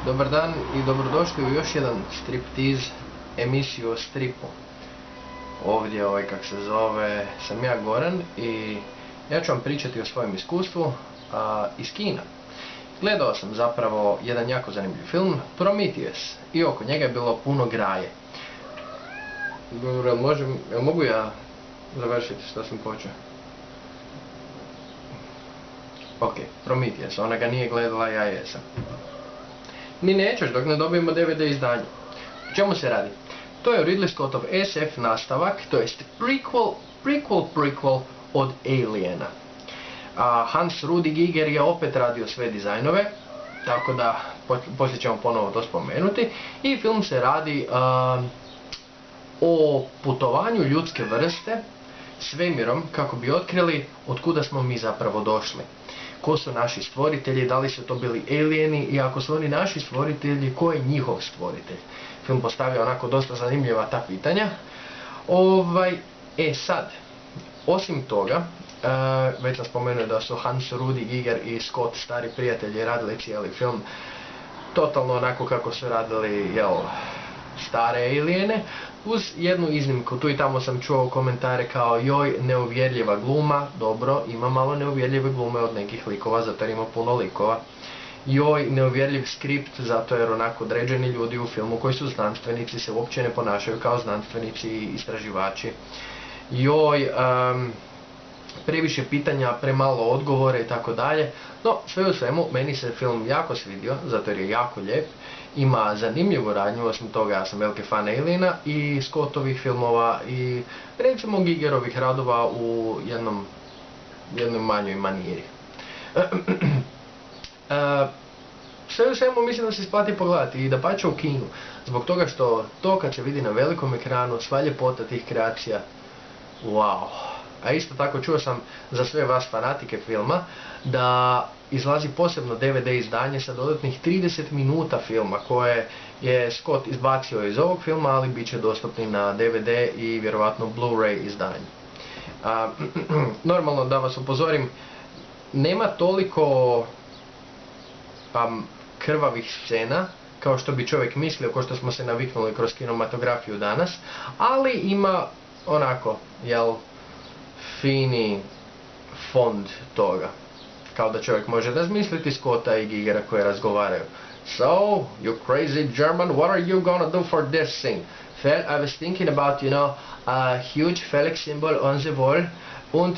Dobar dan i dobrodošli u još jedan striptiz emisiju o stripu. Ovdje kak se zove, sam ja Goran i ja ću vam pričati o svojem iskustvu iz kina. Gledao sam zapravo jedan jako zanimljiv film, Prometheus, i oko njega je bilo puno graje. Dobro, mogu ja završiti što sam počeo? Ok, Prometheus, ona ga nije gledala, ja jesam. Ni nećeš dok ne dobijemo DVD izdanje. O čemu se radi? To je Ridley Scottov SF nastavak, to jest prequel od Aliena. Hans Rudi Giger je opet radio sve dizajnove, tako da poslije ćemo ponovo to spomenuti. I film se radi o putovanju ljudske vrste svemirom kako bi otkrili od kuda smo mi zapravo došli. Ko su naši stvoritelji, da li su to bili alieni i ako su oni naši stvoritelji, ko je njihov stvoritelj? Film postavlja onako dosta zanimljiva ta pitanja. Sad, osim toga, već sam spomenuo da su Hans Rudi Giger i Scott, stari prijatelji, radili cijeli film totalno onako kako su radili, stare Aliene, uz jednu iznimku. Tu i tamo sam čuo komentare kao joj, neuvjerljiva gluma. Dobro, ima malo neuvjerljive glume od nekih likova, zato jer ima puno likova. Joj, neuvjerljiv skript, zato jer onako određeni ljudi u filmu koji su znanstvenici se uopće ne ponašaju kao znanstvenici i istraživači. Joj, previše pitanja, premalo odgovore i tako dalje. No, sve u svemu, meni se film jako svidio, zato jer je jako lijep. Ima zanimljivu radnju, osim toga ja sam veliki fan Aliena i Scottovih filmova i recimo Gigerovih radova u jednoj manjoj maniri. Sve u svemu mislim da se isplati pogledati i da pače u kinu, zbog toga što to kad se vidi na velikom ekranu, sva ljepota tih kreacija, wow. A isto tako čuo sam za sve vas fanatike filma da izlazi posebno DVD izdanje sa dodatnih 30 minuta filma koje je Scott izbacio iz ovog filma, ali bit će dostupni na DVD i vjerovatno Blu-ray izdanje. Normalno da vas upozorim, nema toliko krvavih scena kao što bi čovjek mislio, kao što smo se naviknuli kroz kinematografiju danas, ali ima onako, fini fond toga. Kao da čovjek može razmisliti Scotta i Gigera koji razgovaraju. So, you crazy German, what are you gonna do for this thing? Well, I was thinking about, a huge phallic symbol on the wall, and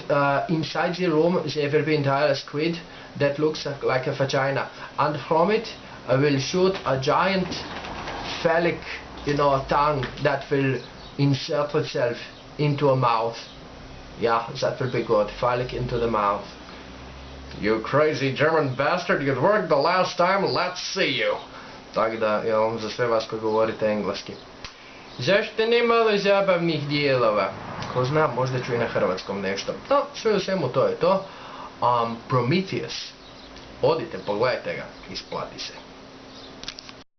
inside the room there will be entire squid that looks like a vagina. And from it I will shoot a giant phallic, tongue that will insert itself into a mouth. Yeah, that will be good. Phallic into the mouth. You crazy German bastard, you worked the last time, let's see you. Tako da, za sve vas koji govorite engleski. Zašto ne malo zabavnih dijelova? Ko zna, možda ću i na hrvatskom nešto. No, sve u svemu to je to. Prometheus. Odite, pogledajte ga, isplati se.